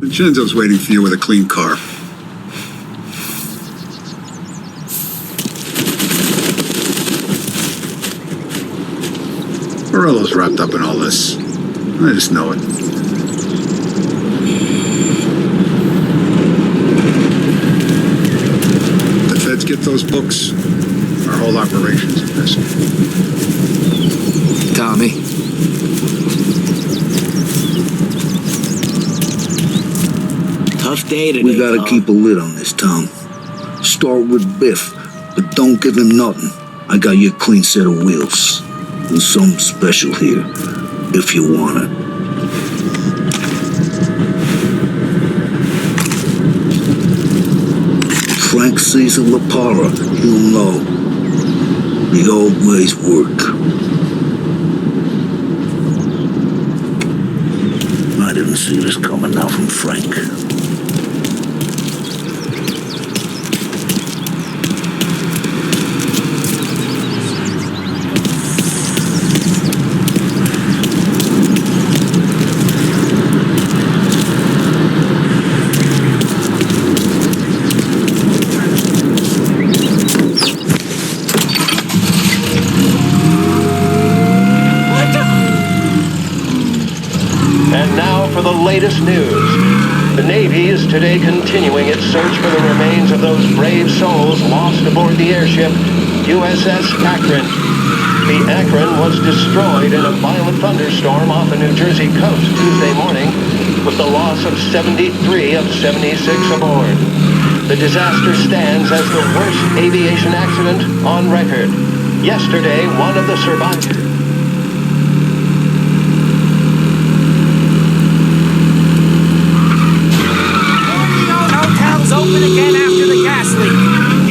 Vincenzo's waiting for you with a clean car. Morello's wrapped up in all this. I just know it. If the feds get those books, our whole operation's a mess. Tommy. Tough day today. We gotta keep a lid on this town. Start with Biff, but don't give him nothing. I got you a clean set of wheels. There's something special here, if you want it. Frank Caesar LaPara, he'll know. The old ways work. I didn't see this coming now from Frank. Latest news. The Navy is today continuing its search for the remains of those brave souls lost aboard the airship USS Akron. The Akron was destroyed in a violent thunderstorm off the New Jersey coast Tuesday morning, with the loss of 73 of 76 aboard. The disaster stands as the worst aviation accident on record. Yesterday, one of the survivors... Open again after the gas leak.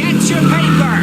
Get your paper!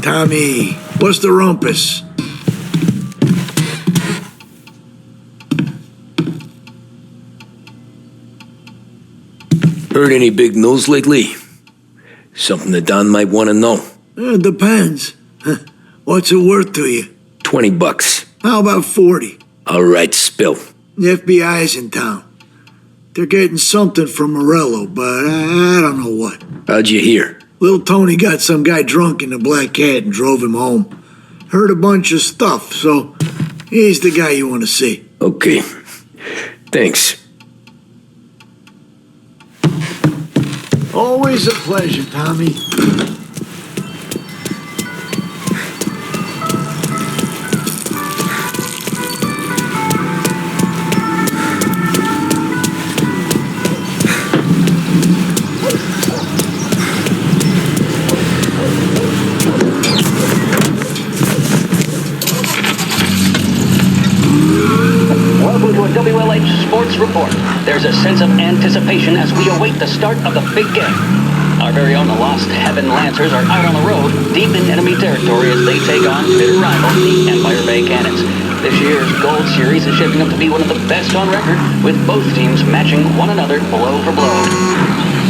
Tommy, what's the rumpus? Heard any big news lately? Something that Don might want to know. It depends. What's it worth to you? $20. How about 40? All right, spill. The FBI's in town. They're getting something from Morello, but I don't know what. How'd you hear? Little Tony got some guy drunk in the Black Cat and drove him home. Heard a bunch of stuff, so he's the guy you want to see. Okay. Thanks. Always a pleasure, Tommy. Sports Report. There's a sense of anticipation as we await the start of the big game. Our very own Lost Heaven Lancers are out on the road, deep in enemy territory as they take on bitter rivals, the Empire Bay Cannons. This year's Gold Series is shaping up to be one of the best on record, with both teams matching one another blow for blow.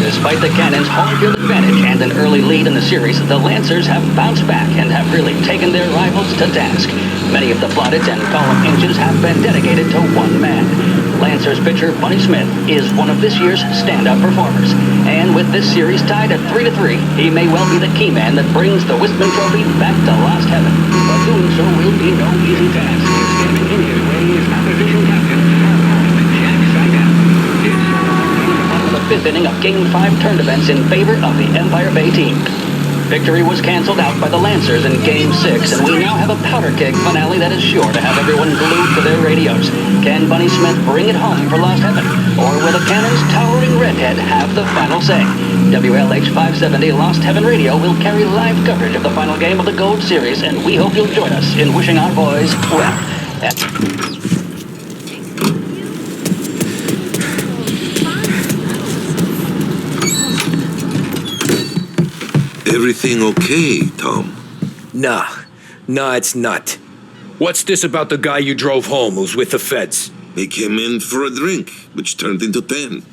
Despite the Cannons' home field advantage and an early lead in the series, the Lancers have bounced back and have really taken their rivals to task. Many of the plaudits and column inches have been dedicated to one man. Lancers pitcher Bunny Smith is one of this year's standout performers. And with this series tied at 3-3, he may well be the key man that brings the Wistman Trophy back to Lost Heaven. But doing so will be no easy task. Standing in his way is opposition captain, Jack Seidel. It's the fifth inning of Game 5 turn events in favor of the Empire Bay team. Victory was canceled out by the Lancers in Game 6, and we now have a powder keg finale that is sure to have everyone glued to their radios. Can Bunny Smith bring it home for Lost Heaven? Or will the Cannon's towering redhead have the final say? WLH 570 Lost Heaven Radio will carry live coverage of the final game of the Gold Series, and we hope you'll join us in wishing our boys well. Everything okay, Tom? Nah, it's not. What's this about the guy you drove home who's with the feds? He came in for a drink, which turned into 10.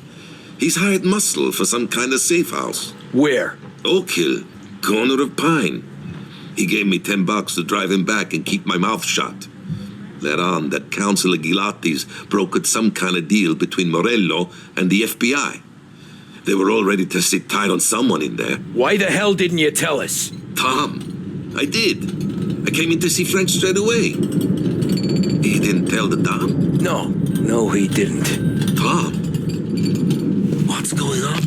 He's hired muscle for some kind of safe house. Where? Oak Hill, corner of Pine. He gave me $10 to drive him back and keep my mouth shut. Later on, that Councilor Gilatti's brokered some kind of deal between Morello and the FBI. They were all ready to sit tight on someone in there. Why the hell didn't you tell us? Tom, I did. I came in to see Frank straight away. He didn't tell the Don? No, he didn't. Tom, what's going on?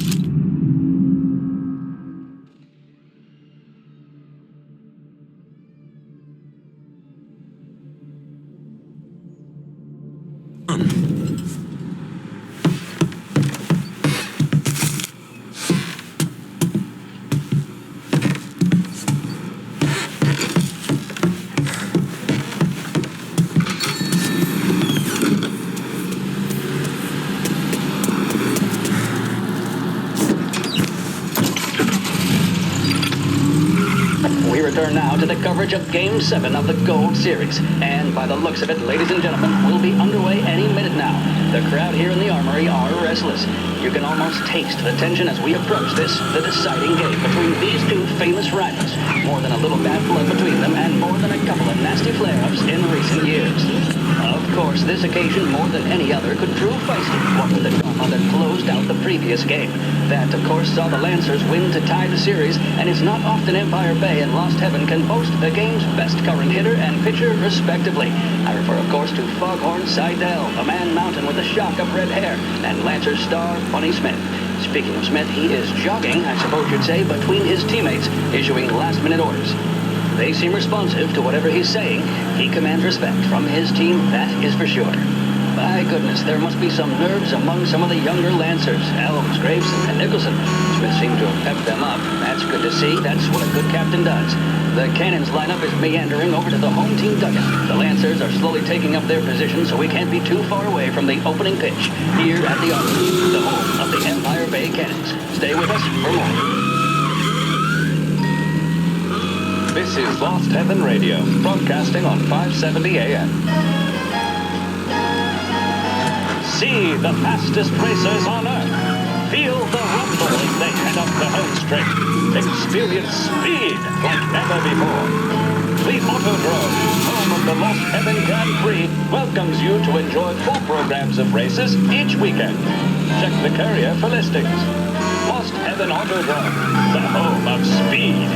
We return now to the coverage of Game 7 of the Gold Series. And by the looks of it, ladies and gentlemen, we'll be underway any minute now. The crowd here in the Armory are restless. You can almost taste the tension as we approach this, the deciding game between these two famous rivals. More than a little bad blood between them and more than a couple of nasty flare-ups in recent years. Of course, this occasion, more than any other, could prove feisty, what with the drama that closed out the previous game. That, of course, saw the Lancers win to tie the series, and it's not often Empire Bay and Lost Heaven can boast the game's best current hitter and pitcher, respectively. I refer, of course, to Foghorn Seidel, a man mountain with a shock of red hair, and Lancers star Bunny Smith. Speaking of Smith, he is jogging, I suppose you'd say, between his teammates, issuing last-minute orders. They seem responsive to whatever he's saying. He commands respect from his team, that is for sure. My goodness, there must be some nerves among some of the younger Lancers. Elms, Graves, and Nicholson. Smith seemed to have pepped them up. That's good to see. That's what a good captain does. The Cannons lineup is meandering over to the home team dugout. The Lancers are slowly taking up their position, so we can't be too far away from the opening pitch here at the Armory, the home of the Empire Bay Cannons. Stay with us for more. This is Lost Heaven Radio, broadcasting on 570 AM. See the fastest racers on Earth. Feel the rumble as they head up the home straight. Experience speed like never before. The Autodrome, home of the Lost Heaven Grand Prix, welcomes you to enjoy full programs of races each weekend. Check the courier for listings. Lost Heaven Autodrome, the home of speed.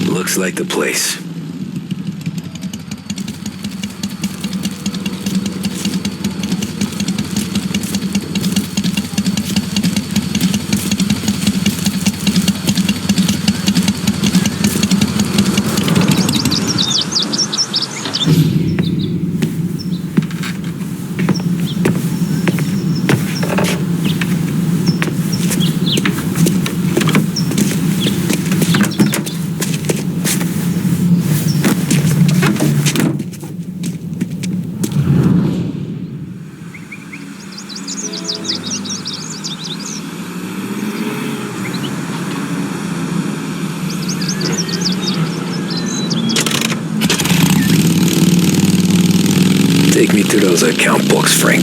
Looks like the place. Take me to those account books, Frank.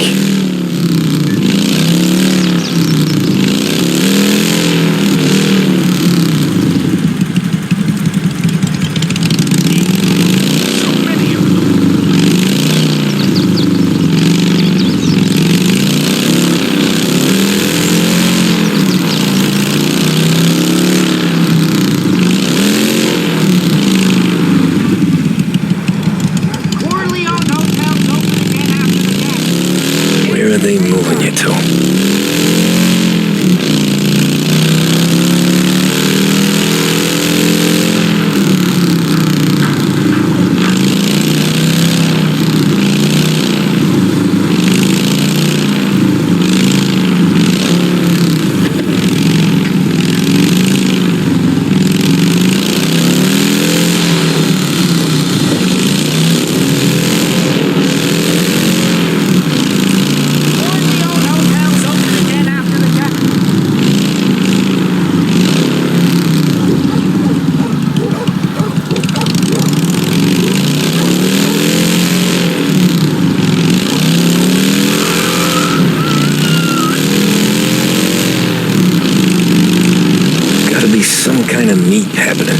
Where are they moving you to? Gotta be some kind of meat happening.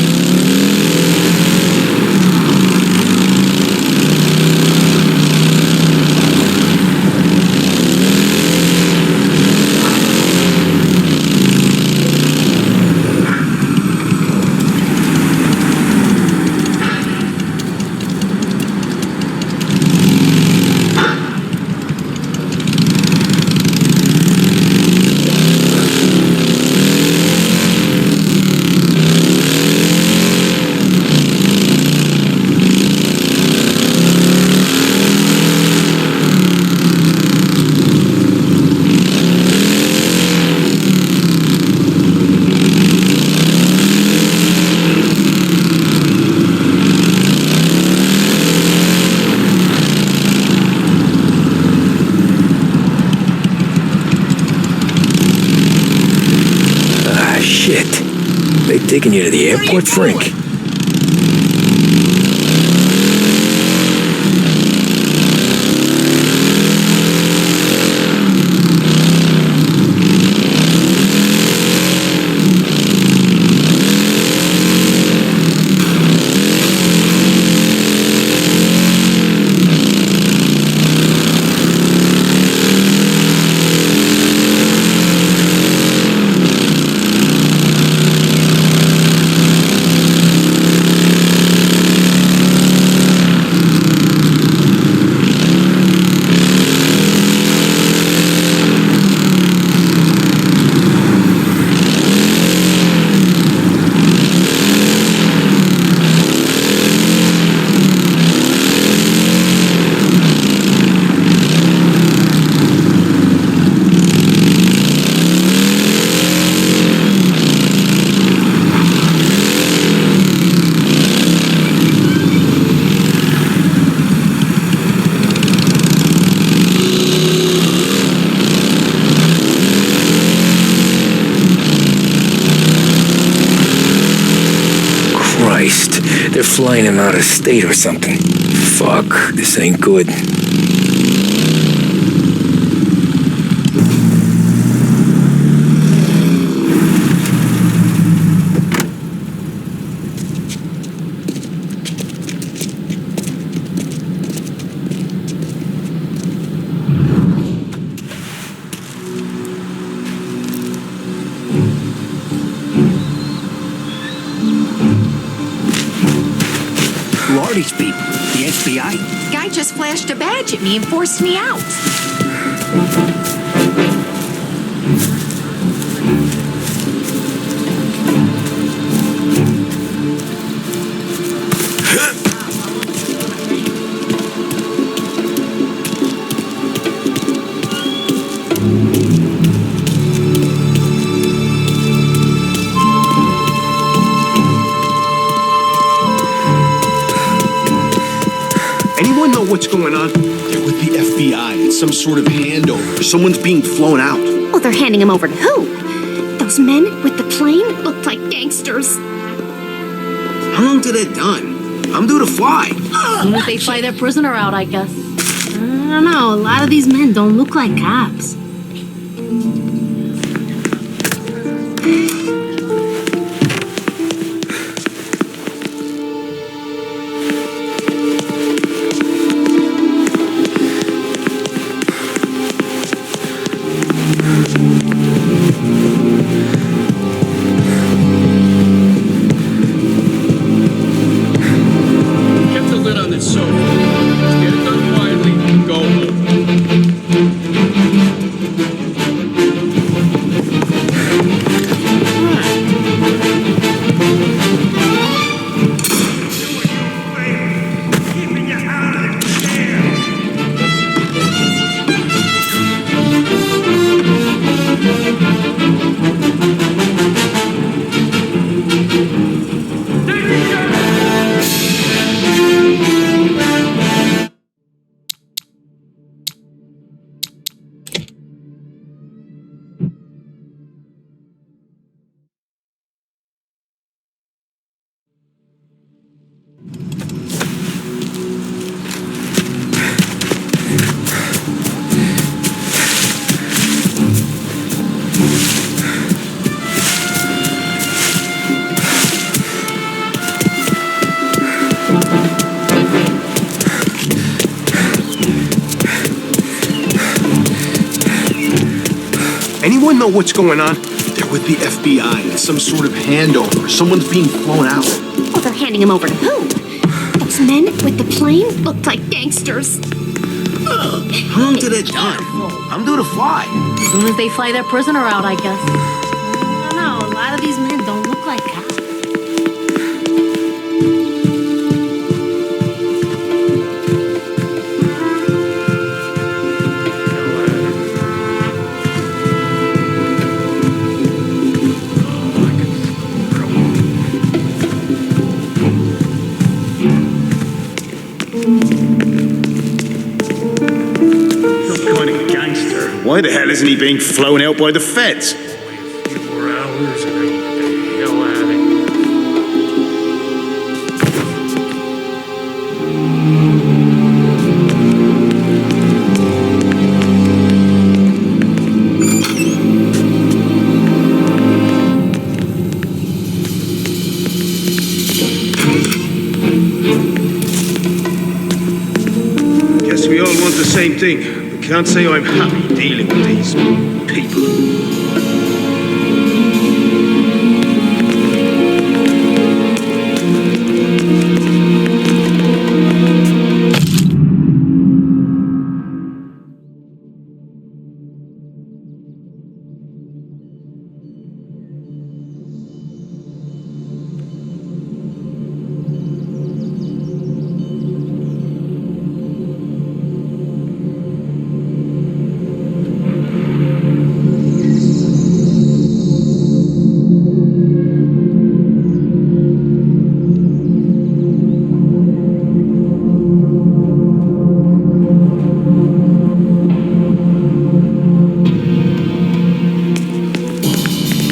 Shit. They taking you to the airport, Frank? Christ, they're flying him out of state or something. Fuck, this ain't good. Who are these people? The FBI? Guy just flashed a badge at me and forced me out. Anyone know what's going on? They're with the FBI. It's some sort of handover. Someone's being flown out. Oh, they're handing him over to who? Those men with the plane looked like gangsters. How long till they're done? I'm due to fly. As soon as they fly their prisoner out, I guess. don't know, a lot of these men don't look like cops. Kept the lid on this sofa. Let's get it done quietly and go home. Anyone know what's going on? They're with the FBI. It's some sort of handover. Someone's being flown out. Oh, they're handing him over to who? Those men with the plane looked like gangsters. How long did it take? I'm due to fly. As soon as they fly their prisoner out, I guess. I don't know, a lot of these men don't look like cops. Some kind of gangster. Why the hell isn't he being flown out by the feds? A few more hours and I get the hell out of here. Guess we all want the same thing. We can't say I'm happy dealing with these people.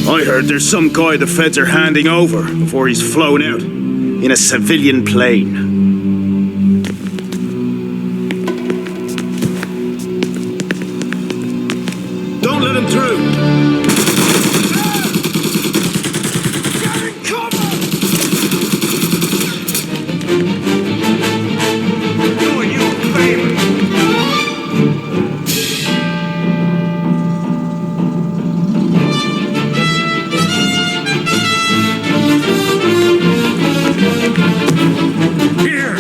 I heard there's some guy the feds are handing over before he's flown out in a civilian plane. Don't let him through. Doing you a favor. Here.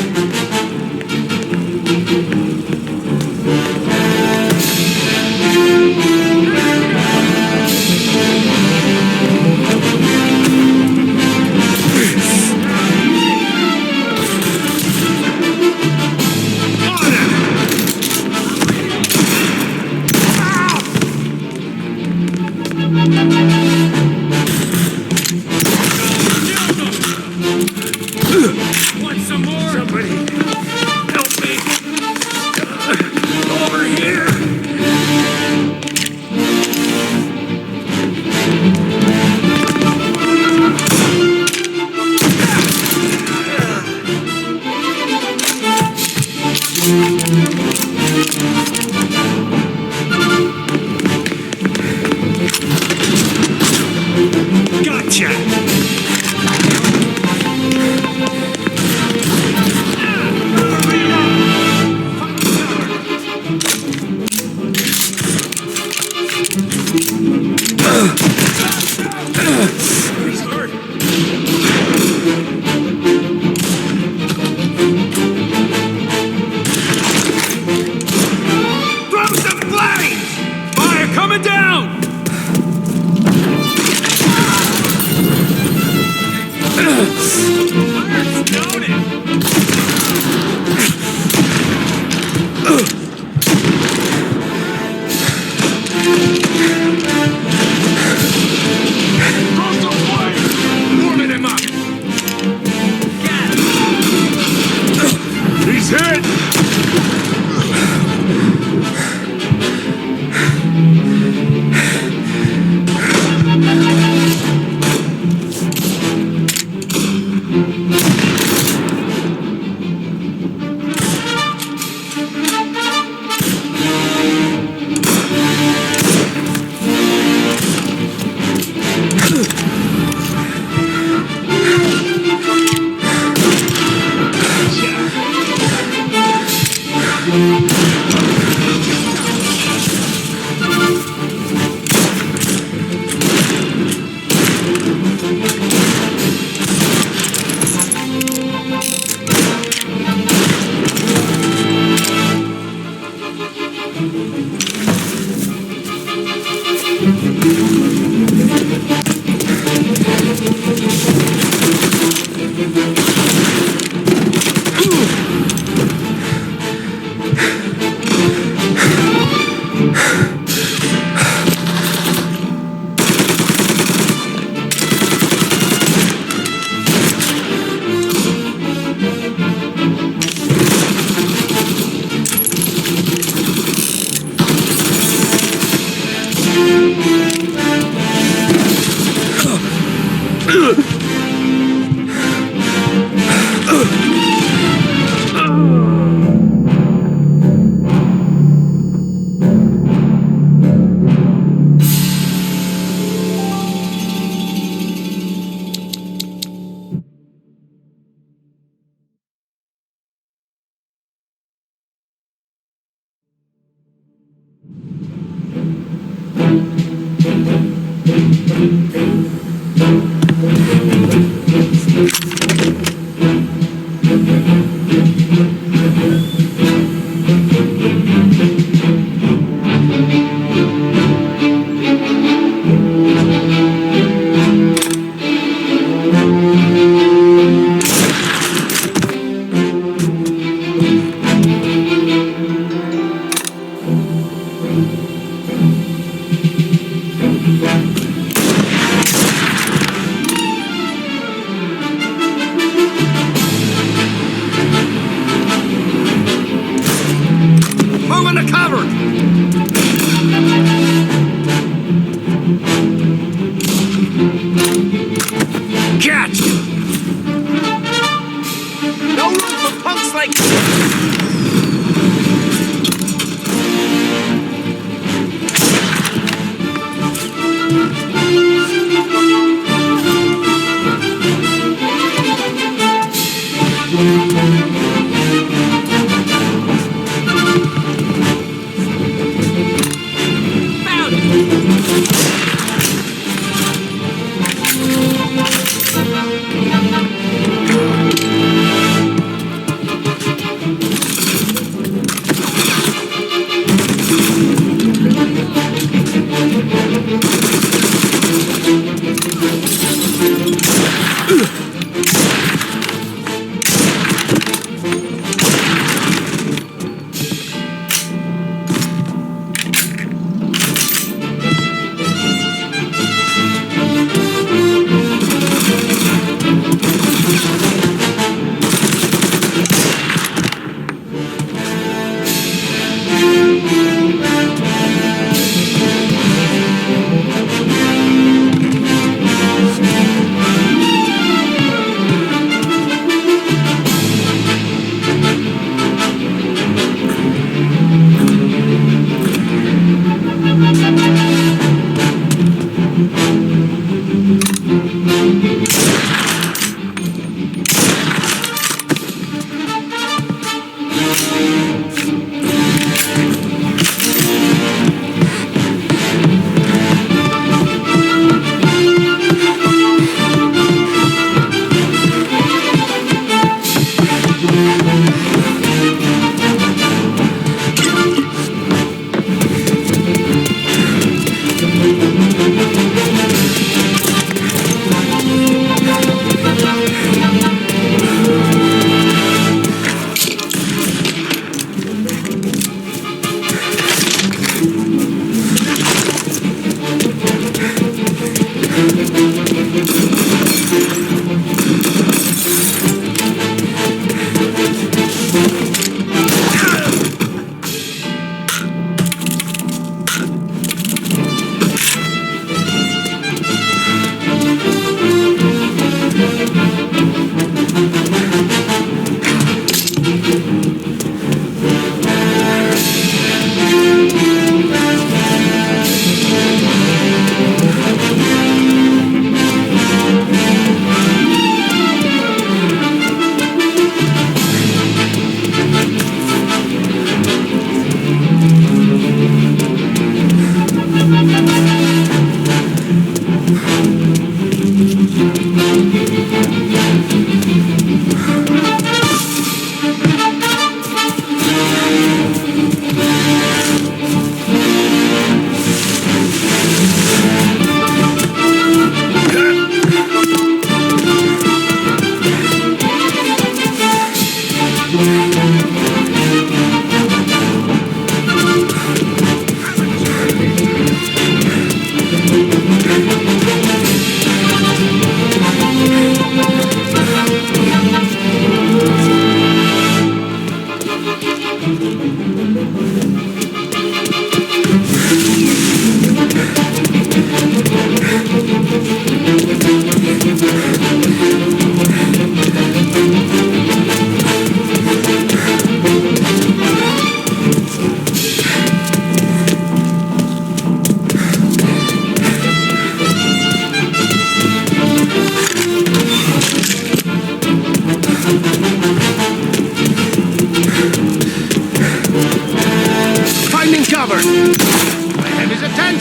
Throw some flames! Fire coming down! He's hit!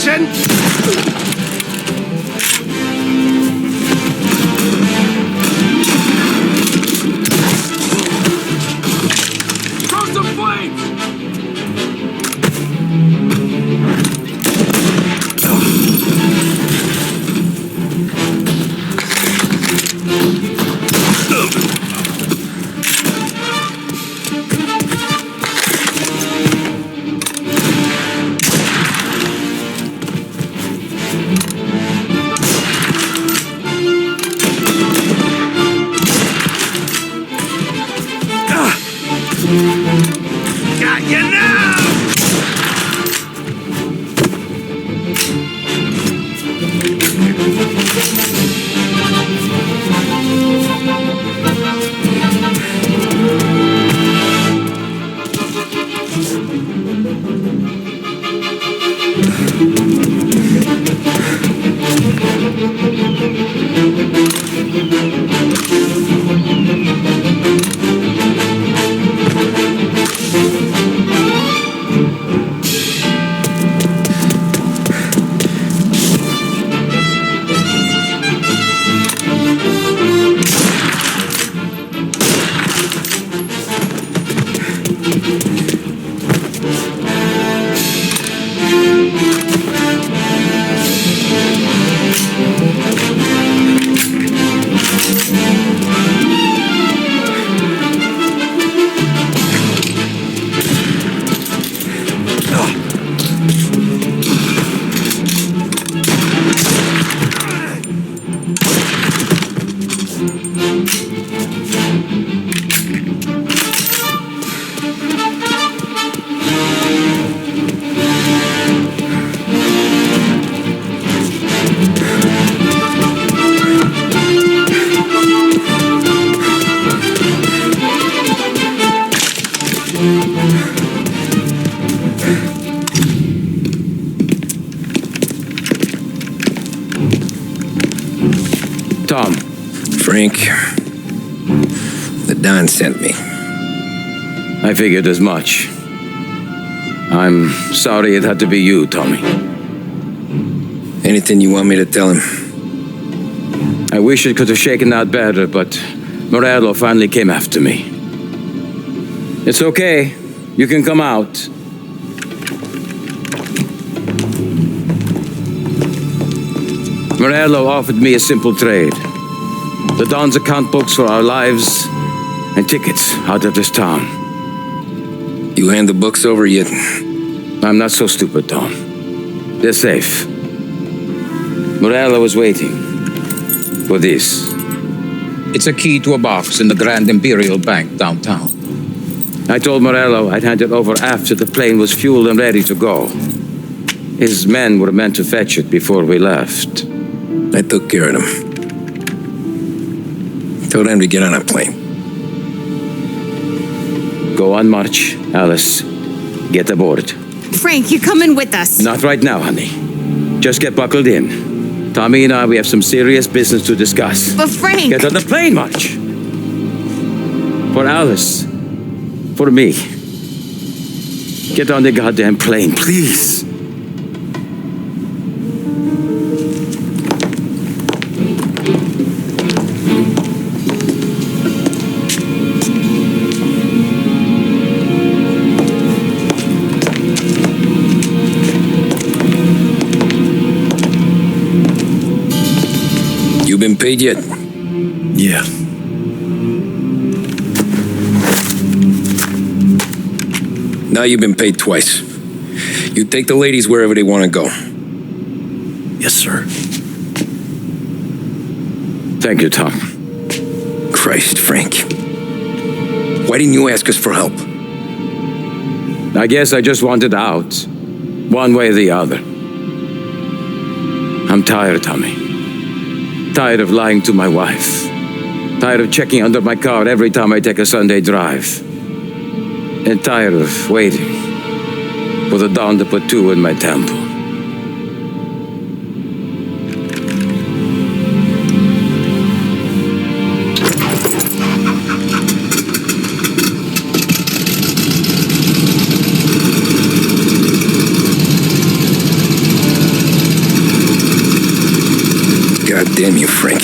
attention! Throw some flames! Got you now! Tom. Frank. The Don sent me. I figured as much. I'm sorry it had to be you, Tommy. Anything you want me to tell him? I wish it could have shaken out better, but Morello finally came after me. It's okay. You can come out. Morello offered me a simple trade. The Don's account books for our lives and tickets out of this town. You hand the books over yet? I'm not so stupid, Tom. They're safe. Morello was waiting for this. It's a key to a box in the Grand Imperial Bank downtown. I told Morello I'd hand it over after the plane was fueled and ready to go. His men were meant to fetch it before we left. I took care of them. Told them to get on a plane. Go on march, Alice. Get aboard. Frank, you're coming with us. Not right now, honey. Just get buckled in. Tommy and I, we have some serious business to discuss. But Frank... Get on the plane, March. For Alice. For me. Get on the goddamn plane, please. You been paid yet? Yeah. Now you've been paid twice. You take the ladies wherever they want to go. Yes, sir. Thank you, Tom. Christ, Frank. Why didn't you ask us for help? I guess I just wanted out. One way or the other. I'm tired, Tommy. Tired of lying to my wife. Tired of checking under my car every time I take a Sunday drive. And tired of waiting for the dawn to put two in my temple. God damn you, Frank.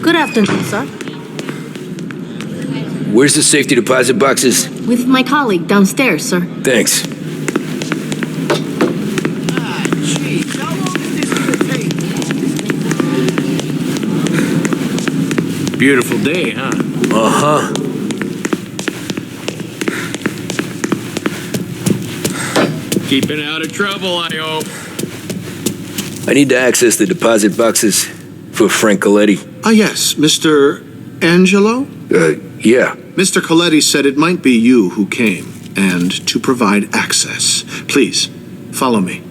Good afternoon, sir. Where's the safety deposit boxes? With my colleague downstairs, sir. Thanks. Jeez, how long is this gonna take? Beautiful day, huh? Uh-huh. Keeping out of trouble, I hope. I need to access the deposit boxes for Frank Coletti. Ah, yes, Mr. Angelo? Yeah. Mr. Coletti said it might be you who came, and to provide access. Please, follow me.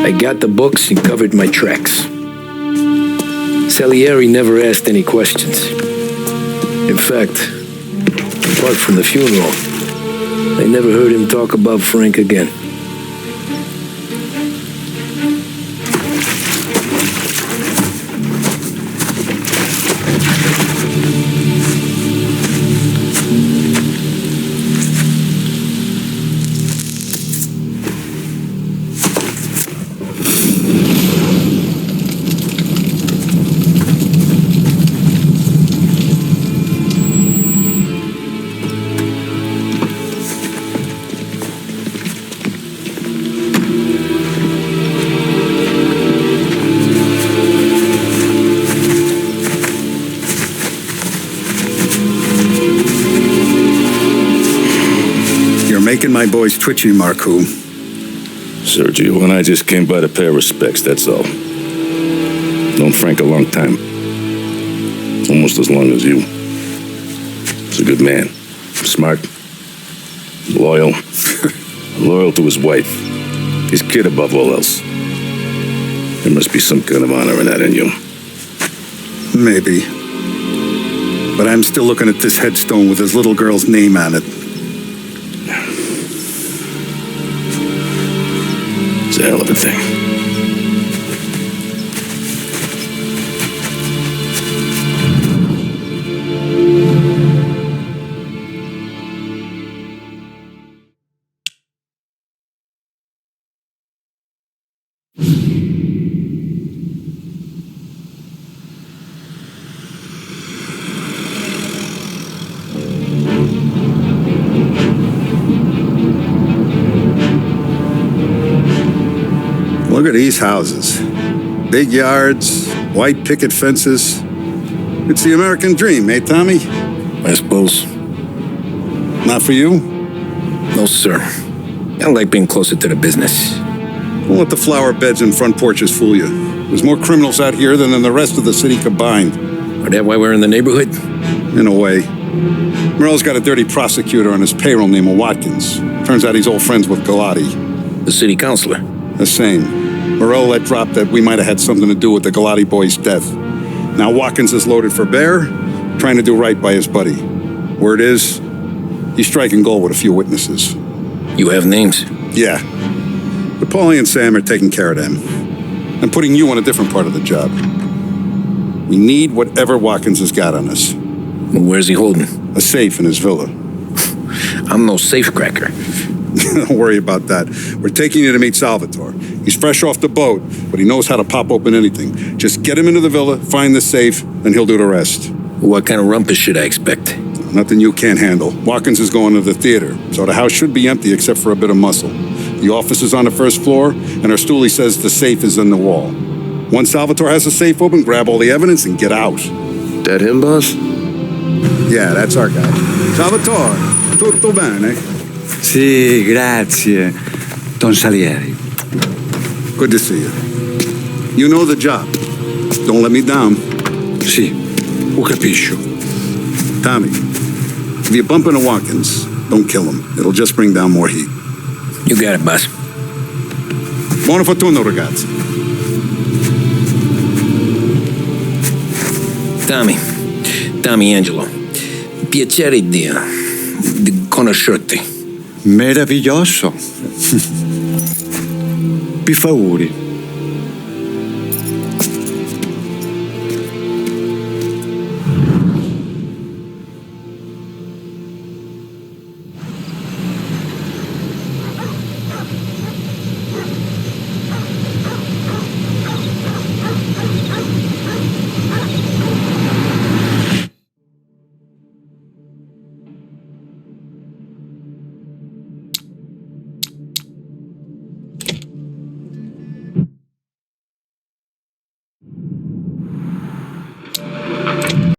I got the books and covered my tracks. Salieri never asked any questions. In fact, apart from the funeral, I never heard him talk about Frank again. Making my boys twitchy, Marco. Sergio and I just came by to pay our respects, that's all. Known Frank a long time. Almost as long as you. He's a good man. Smart. Loyal. Loyal to his wife. His kid above all else. There must be some kind of honor in that in you. Maybe. But I'm still looking at this headstone with his little girl's name on it. It's a hell of a thing. Look at these houses. Big yards, white picket fences. It's the American dream, eh, Tommy? I suppose. Not for you? No, sir. I like being closer to the business. Don't let the flower beds and front porches fool you. There's more criminals out here than in the rest of the city combined. Are that why we're in the neighborhood? In a way. Merle's got a dirty prosecutor on his payroll named Watkins. Turns out he's old friends with Galati. The city councilor? The same. Morello let drop that we might have had something to do with the Galati boy's death. Now Watkins is loaded for bear, trying to do right by his buddy. Word is, he's striking gold with a few witnesses. You have names? Yeah. But Paulie and Sam are taking care of them. I'm putting you on a different part of the job. We need whatever Watkins has got on us. Well, where's he holding? A safe in his villa. I'm no safecracker. Don't worry about that. We're taking you to meet Salvatore. He's fresh off the boat, but he knows how to pop open anything. Just get him into the villa, find the safe, and he'll do the rest. What kind of rumpus should I expect? Nothing you can't handle. Watkins is going to the theater, so the house should be empty except for a bit of muscle. The office is on the first floor, and our stoolie says the safe is in the wall. Once Salvatore has the safe open, grab all the evidence and get out. That him, boss? Yeah, that's our guy. Salvatore, tutto bene? Sì, grazie, Don Salieri. Good to see you. You know the job. Don't let me down. Sì, ho capisco. Tommy, if you bump into Watkins, don't kill him. It'll just bring down more heat. You got it, boss. Buona fortuna, ragazzi. Tommy Angelo. Piacere di conoscerti. Meraviglioso. Per favore.